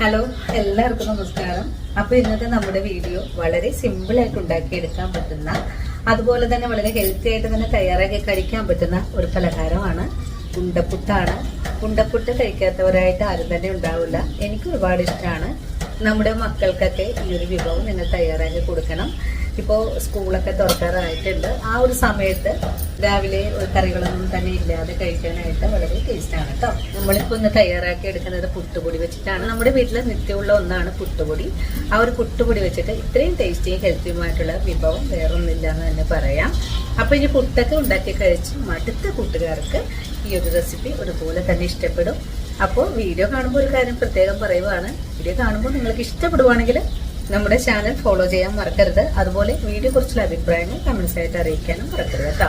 Hello, എല്ലാവർക്കും നമസ്കാരം. അപ്പോൾ ഇന്നത്തെ നമ്മുടെ വീഡിയോ വളരെ സിമ്പിളായിട്ട് ഉണ്ടാക്കിയെടുക്കാൻ പറ്റുന്ന, അതുപോലെ തന്നെ വളരെ ഹെൽത്തി ആയിട്ട് തന്നെ തയ്യാറാക്കി കഴിക്കാൻ പറ്റുന്ന ഒരു പലഹാരമാണ് ഉണ്ടപ്പുട്ടാണ്. ഉണ്ടപ്പുട്ട് കഴിക്കാത്തവരായിട്ട് ആരും തന്നെ ഉണ്ടാവില്ല. എനിക്ക് ഒരുപാട് ഇഷ്ടമാണ്. നമ്മുടെ മക്കൾക്കൊക്കെ ഈ ഒരു വിഭവം നിങ്ങൾ തയ്യാറാക്കി കൊടുക്കണം. ഇപ്പോൾ സ്കൂളൊക്കെ തുറക്കാറായിട്ടുണ്ട്. ആ ഒരു സമയത്ത് രാവിലെ കറികളൊന്നും തന്നെ ഇല്ലാതെ കഴിക്കാനായിട്ട് വളരെ ടേസ്റ്റാണ് കേട്ടോ. നമ്മളിപ്പോൾ ഇന്ന് തയ്യാറാക്കി എടുക്കുന്നത് പുട്ടുപൊടി വെച്ചിട്ടാണ്. നമ്മുടെ വീട്ടിൽ നിത്യമുള്ള ഒന്നാണ് പുട്ടുപൊടി. ആ ഒരു പുട്ടുപൊടി വെച്ചിട്ട് ഇത്രയും ടേസ്റ്റിയും ഹെൽത്തിയുമായിട്ടുള്ള വിഭവം വേറൊന്നുമില്ല എന്ന് തന്നെ പറയാം. അപ്പോൾ ഇനി പുട്ടൊക്കെ ഉണ്ടാക്കി കഴിച്ച് മടുത്ത കൂട്ടുകാർക്ക് ഈ ഒരു റെസിപ്പി ഒരുപോലെ തന്നെ ഇഷ്ടപ്പെടും. അപ്പോൾ വീഡിയോ കാണുമ്പോൾ ഒരു കാര്യം പ്രത്യേകം പറയുവാണ്. വീഡിയോ കാണുമ്പോൾ നിങ്ങൾക്ക് ഇഷ്ടപ്പെടുവാണെങ്കിൽ നമ്മുടെ ചാനൽ ഫോളോ ചെയ്യാൻ മറക്കരുത്. അതുപോലെ വീഡിയോ കുറിച്ചുള്ള അഭിപ്രായങ്ങൾ കമന്റ്സ് ആയിട്ട് അറിയിക്കാനും മറക്കരുത് കേട്ടോ.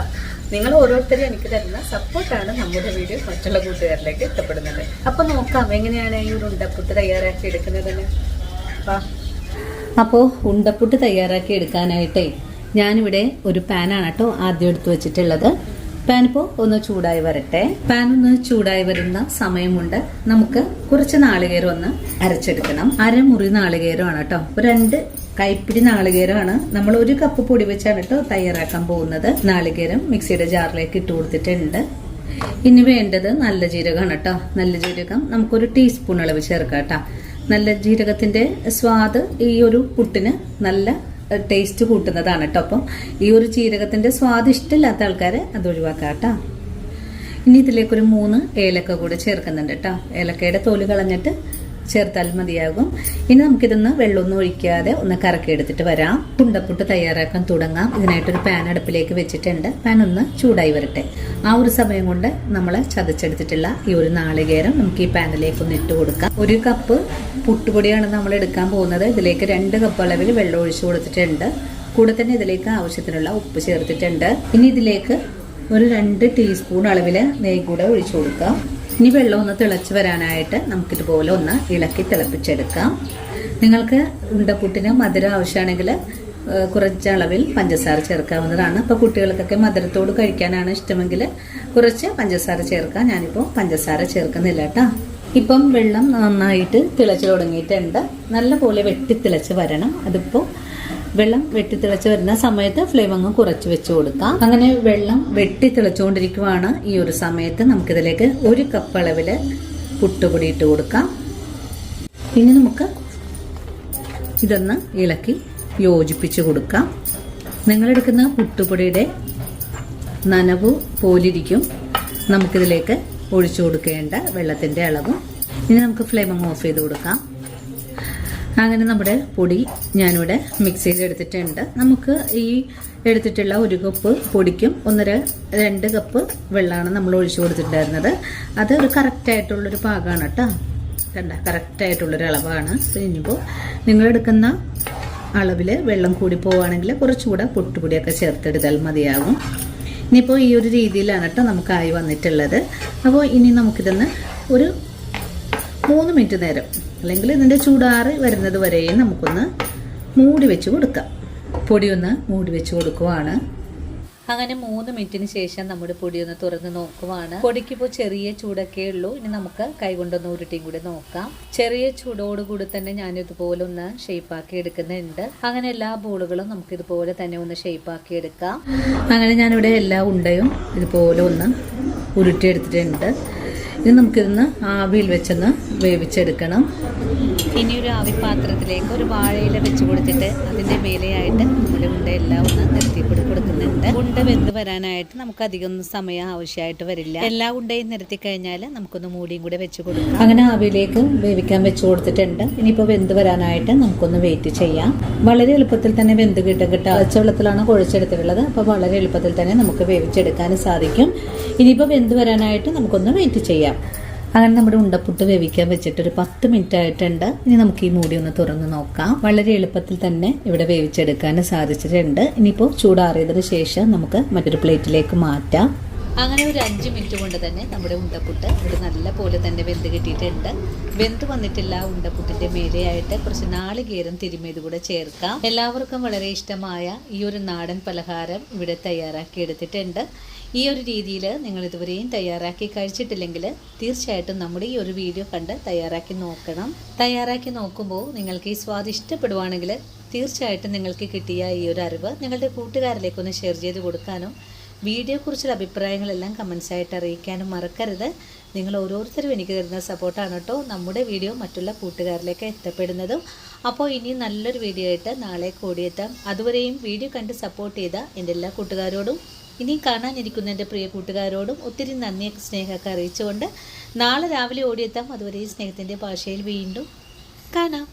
നിങ്ങൾ ഓരോരുത്തരും എനിക്ക് തരുന്ന സപ്പോർട്ടാണ് നമ്മുടെ വീഡിയോ മറ്റുള്ള കൂട്ടുകാരിലേക്ക് എത്തപ്പെടുന്നത്. അപ്പൊ നോക്കാം എങ്ങനെയാണ് ഈ ഒരു ഉണ്ടപ്പുട്ട് തയ്യാറാക്കി എടുക്കുന്നതെന്ന്. അപ്പോൾ ഉണ്ടപ്പുട്ട് തയ്യാറാക്കി എടുക്കാനായിട്ടേ ഞാനിവിടെ ഒരു പാനാണ് കേട്ടോ ആദ്യം എടുത്തു വെച്ചിട്ടുള്ളത്. പാൻ ഇപ്പോൾ ഒന്ന് ചൂടായി വരട്ടെ. പാൻ ഒന്ന് ചൂടായി വരുന്ന സമയം കൊണ്ട് നമുക്ക് കുറച്ച് നാളികേരം ഒന്ന് അരച്ചെടുക്കണം. അരമുറി നാളികേരമാണ് കേട്ടോ. 2 കൈപ്പിടി നാളികേരമാണ്. നമ്മൾ 1 കപ്പ് പൊടി വെച്ചാണ് കേട്ടോ തയ്യാറാക്കാൻ പോകുന്നത്. നാളികേരം മിക്സിയുടെ ജാറിലേക്ക് ഇട്ട് കൊടുത്തിട്ടുണ്ട്. ഇനി വേണ്ടത് നല്ല ജീരകമാണ് കേട്ടോ. നല്ല ജീരകം നമുക്കൊരു ടീസ്പൂൺ അളവ് ചേർക്കാം കേട്ടോ. നല്ല ജീരകത്തിന്റെ സ്വാദ് ഈ ഒരു പുട്ടിന് നല്ല ടേസ്റ്റ് കൂട്ടുന്നതാണ് കേട്ടോ. അപ്പം ഈ ഒരു ജീരകത്തിന്റെ സ്വാദ് ഇഷ്ടമില്ലാത്ത ആൾക്കാരെ അത് ഒഴിവാക്കാം കേട്ടോ. ഇനി ഇതിലേക്കൊരു 3 ഏലക്ക കൂടെ ചേർക്കുന്നുണ്ട് കേട്ടോ. ഏലക്കയുടെ തോല് കളഞ്ഞിട്ട് ചേർത്താൽ മതിയാകും. ഇനി നമുക്കിതൊന്ന് വെള്ളമൊന്നും ഒഴിക്കാതെ ഒന്ന് കറക്കി എടുത്തിട്ട് വരാം. ഉണ്ടപ്പുട്ട് തയ്യാറാക്കാൻ തുടങ്ങാം. ഇതിനായിട്ടൊരു പാൻ അടുപ്പിലേക്ക് വെച്ചിട്ടുണ്ട്. പാൻ ഒന്ന് ചൂടായി വരട്ടെ. ആ ഒരു സമയം കൊണ്ട് നമ്മൾ ചതച്ചെടുത്തിട്ടുള്ള ഈ ഒരു നാളികേരം നമുക്ക് ഈ പാനിലേക്ക് ഒന്ന് ഇട്ട് കൊടുക്കാം. 1 കപ്പ് പുട്ടുപൊടിയാണ് നമ്മൾ എടുക്കാൻ പോകുന്നത്. ഇതിലേക്ക് 2 കപ്പ് അളവിൽ വെള്ളം ഒഴിച്ചു കൊടുത്തിട്ടുണ്ട്. കൂടെ തന്നെ ഇതിലേക്ക് ആവശ്യത്തിനുള്ള ഉപ്പ് ചേർത്തിട്ടുണ്ട്. ഇനി ഇതിലേക്ക് ഒരു 2 ടീസ്പൂൺ അളവിൽ നെയ്യ് കൂടെ ഒഴിച്ചു കൊടുക്കാം. ഇനി വെള്ളം ഒന്ന് തിളച്ച് വരാനായിട്ട് നമുക്കിതുപോലെ ഒന്ന് ഇളക്കി തിളപ്പിച്ചെടുക്കാം. നിങ്ങൾക്ക് ഉണ്ടപ്പുട്ടിന് മധുരം ആവശ്യമാണെങ്കിൽ കുറച്ച് അളവിൽ പഞ്ചസാര ചേർക്കാവുന്നതാണ്. ഇപ്പോൾ കുട്ടികൾക്കൊക്കെ മധുരത്തോട് കഴിക്കാനാണ് ഇഷ്ടമെങ്കിൽ കുറച്ച് പഞ്ചസാര ചേർക്കാം. ഞാനിപ്പോൾ പഞ്ചസാര ചേർക്കുന്നില്ല കേട്ടോ. ഇപ്പം വെള്ളം നന്നായിട്ട് തിളച്ച് തുടങ്ങിയിട്ടുണ്ട്. നല്ലപോലെ വെട്ടിത്തിളച്ച് വരണം. അതിപ്പോൾ വെള്ളം വെട്ടിത്തിളച്ച് വരുന്ന സമയത്ത് ഫ്ലെയിം അങ്ങ് കുറച്ച് വെച്ച് കൊടുക്കാം. അങ്ങനെ വെള്ളം വെട്ടിത്തിളച്ചുകൊണ്ടിരിക്കുവാണ്. ഈ ഒരു സമയത്ത് നമുക്കിതിലേക്ക് 1 കപ്പ് അളവില് പുട്ടുപൊടി ഇട്ട് കൊടുക്കാം. ഇനി നമുക്ക് ഇതൊന്ന് ഇളക്കി യോജിപ്പിച്ച് കൊടുക്കാം. നിങ്ങളെടുക്കുന്ന പുട്ടുപൊടിയുടെ നനവ് പോലിരിക്കും നമുക്കിതിലേക്ക് ഒഴിച്ചു കൊടുക്കേണ്ട വെള്ളത്തിന്റെ അളവ്. ഇനി നമുക്ക് ഫ്ലെയിം അങ്ങ് ഓഫ് ചെയ്ത് കൊടുക്കാം. അങ്ങനെ നമ്മുടെ പൊടി ഞാനിവിടെ മിക്സ് ചെയ്തെടുത്തിട്ടുണ്ട്. നമുക്ക് ഈ എടുത്തിട്ടുള്ള 1 കപ്പ് പൊടിക്കും 2 കപ്പ് വെള്ളമാണ് നമ്മൾ ഒഴിച്ചു കൊടുത്തിട്ടുണ്ടായിരുന്നത്. അത് ഒരു കറക്റ്റായിട്ടുള്ളൊരു പാകമാണ് കേട്ടോ. കണ്ട, കറക്റ്റായിട്ടുള്ളൊരു അളവാണ്. ഇനിയിപ്പോൾ നിങ്ങളെടുക്കുന്ന അളവിൽ വെള്ളം കൂടി പോവുകയാണെങ്കിൽ കുറച്ചുകൂടെ പുട്ടുപൊടിയൊക്കെ ചേർത്തെടുത്താൽ മതിയാകും. ഇനിയിപ്പോൾ ഈ ഒരു രീതിയിലാണ് കേട്ടോ നമുക്കായി വന്നിട്ടുള്ളത്. അപ്പോൾ ഇനി നമുക്കിതൊന്ന് ഒരു 3 മിനിറ്റ് നേരം, അല്ലെങ്കിൽ ഇതിൻ്റെ ചൂടാറി വരുന്നത് വരെയും നമുക്കൊന്ന് മൂടി വെച്ച് കൊടുക്കാം. പൊടി ഒന്ന് മൂടി വെച്ച് കൊടുക്കുവാണ്. അങ്ങനെ 3 മിനിറ്റിന് ശേഷം നമ്മുടെ പൊടി ഒന്ന് തുറന്ന് നോക്കുവാണ്. പൊടിക്കിപ്പോൾ ചെറിയ ചൂടൊക്കെ ഉള്ളൂ. ഇനി നമുക്ക് കൈകൊണ്ടൊന്ന് ഉരുട്ടിയും കൂടി നോക്കാം. ചെറിയ ചൂടോടുകൂടി തന്നെ ഞാനിതുപോലെ ഒന്ന് ഷേപ്പാക്കി എടുക്കുന്നുണ്ട്. അങ്ങനെ എല്ലാ ബോളുകളും നമുക്ക് ഇതുപോലെ തന്നെ ഒന്ന് ഷേപ്പാക്കി എടുക്കാം. അങ്ങനെ ഞാനിവിടെ എല്ലാ ഉണ്ടയും ഇതുപോലെ ഒന്ന് ഉരുട്ടിയെടുത്തിട്ടുണ്ട്. ഇനി നമുക്കിതൊന്ന് ആവിയിൽ വെച്ചൊന്ന് വേവിച്ചെടുക്കണം. ഇനി ഒരു ആവിപാത്രത്തിലേക്ക് ഒരു വാഴയില വെച്ച് കൊടുത്തിട്ട് അതിൻ്റെ മേലെയായിട്ട് നമ്മുടെ ഉണ്ടയെല്ലാം ഒന്ന് നിരത്തി കൊടുക്കുന്നുണ്ട്. ഉണ്ട വെന്ത് വരാനായിട്ട് നമുക്ക് അധികം സമയം ആവശ്യമായിട്ട് വരില്ല. എല്ലാ ഉണ്ടയും നിരത്തി കഴിഞ്ഞാൽ നമുക്കൊന്ന് മൂടിയും കൂടെ വെച്ച് കൊടുക്കാം. അങ്ങനെ ആവിയിലേക്ക് വേവിക്കാൻ വെച്ച് കൊടുത്തിട്ടുണ്ട്. ഇനിയിപ്പോൾ വെന്ത് വരാനായിട്ട് നമുക്കൊന്ന് വെയിറ്റ് ചെയ്യാം. വളരെ എളുപ്പത്തിൽ തന്നെ വെന്ത് കിട്ടും. പച്ചവെള്ളത്തിലാണ് കുഴച്ചെടുത്തിട്ടുള്ളത്. അപ്പോൾ വളരെ എളുപ്പത്തിൽ തന്നെ നമുക്ക് വേവിച്ചെടുക്കാനും സാധിക്കും. ഇനിയിപ്പോൾ വെന്ത് വരാനായിട്ട് നമുക്കൊന്ന് വെയിറ്റ് ചെയ്യാം. അങ്ങനെ നമ്മുടെ ഉണ്ടപ്പുട്ട് വേവിക്കാൻ വെച്ചിട്ട് ഒരു 10 മിനിറ്റ് ആയിട്ടുണ്ട്. ഇനി നമുക്ക് ഈ മൂടി ഒന്ന് തുറന്ന് നോക്കാം. വളരെ എളുപ്പത്തിൽ തന്നെ ഇവിടെ വേവിച്ചെടുക്കാൻ സാധിച്ചിട്ടുണ്ട്. ഇനിയിപ്പോൾ ചൂടാറിയതിന് ശേഷം നമുക്ക് മറ്റൊരു പ്ലേറ്റിലേക്ക് മാറ്റാം. അങ്ങനെ ഒരു 5 മിനിറ്റ് കൊണ്ട് തന്നെ നമ്മുടെ ഉണ്ടപ്പുട്ട് ഇവിടെ നല്ല പോലെ തന്നെ വെന്ത് കിട്ടിയിട്ടുണ്ട്. വെന്ത് വന്നിട്ടില്ല ഉണ്ടപ്പുട്ടിൻ്റെ മേലെയായിട്ട് കുറച്ച് നാളികേരം തിരുമിയത് കൂടെ ചേർക്കാം. എല്ലാവർക്കും വളരെ ഇഷ്ടമായ ഈ ഒരു നാടൻ പലഹാരം ഇവിടെ തയ്യാറാക്കി എടുത്തിട്ടുണ്ട്. ഈ ഒരു രീതിയിൽ നിങ്ങൾ ഇതുവരെയും തയ്യാറാക്കി കഴിച്ചിട്ടില്ലെങ്കിൽ തീർച്ചയായിട്ടും നമ്മുടെ ഈ ഒരു വീഡിയോ കണ്ട് തയ്യാറാക്കി നോക്കണം. തയ്യാറാക്കി നോക്കുമ്പോൾ നിങ്ങൾക്ക് ഈ സ്വാദ് ഇഷ്ടപ്പെടുവാണെങ്കിൽ തീർച്ചയായിട്ടും നിങ്ങൾക്ക് കിട്ടിയ ഈ ഒരു അറിവ് നിങ്ങളുടെ കൂട്ടുകാരിലേക്കൊന്ന് ഷെയർ ചെയ്ത് കൊടുക്കാനും വീഡിയോയെക്കുറിച്ചുള്ള അഭിപ്രായങ്ങളെല്ലാം കമൻസായിട്ട് അറിയിക്കാനും മറക്കരുത്. നിങ്ങൾ ഓരോരുത്തരും എനിക്ക് തരുന്ന സപ്പോർട്ടാണ് കേട്ടോ നമ്മുടെ വീഡിയോ മറ്റുള്ള കൂട്ടുകാരിലേക്ക് എത്തപ്പെടുന്നതും. അപ്പോൾ ഇനി നല്ലൊരു വീഡിയോ ആയിട്ട് നാളെ കൂടിയെത്താം. അതുവരെയും വീഡിയോ കണ്ട് സപ്പോർട്ട് ചെയ്ത എൻ്റെ എല്ലാ കൂട്ടുകാരോടും ഇനി കാണാനിരിക്കുന്ന എൻ്റെ പ്രിയ കൂട്ടുകാരോടും ഒത്തിരി നന്ദി സ്നേഹമൊക്കെ അറിയിച്ചുകൊണ്ട് നാളെ രാവിലെ ഓടിയെത്താം. അതുവരെ സ്നേഹത്തിൻ്റെ ഭാഷയിൽ വീണ്ടും കാണാം.